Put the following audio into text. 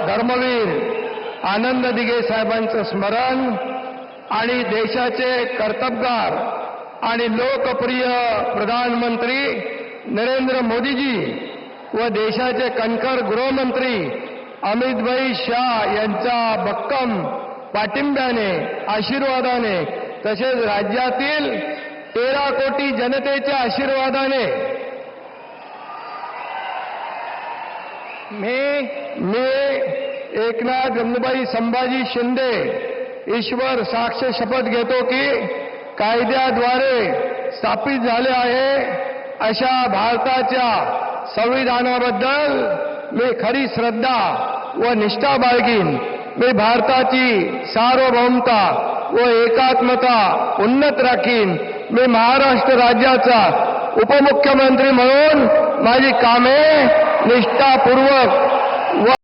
धर्मवीर आनंद दिघे साहेबांचं स्मरण आणि देशाचे कर्तबगार आणि लोकप्रिय प्रधानमंत्री नरेंद्र मोदीजी व देशाचे कणखर गृहमंत्री अमितभाई शाह यांच्या भक्कम पाठिंब्याने आशीर्वादाने तसेच राज्यातील 13 कोटी जनतेच्या आशीर्वादाने मी एकनाथ गंगूबाई संभाजी शिंदे ईश्वर साक्ष शपथ घेतो की कायद्याद्वारे स्थापित झाले आहे अशा भारताच्या संविधानाबद्दल मी खरी श्रद्धा व निष्ठा बाळगीन। मी भारताची सार्वभौमता व एकात्मता उन्नत राखीन। मी महाराष्ट्र राज्याचा उपमुख्यमंत्री म्हणून माझी कामे निष्ठापूर्वक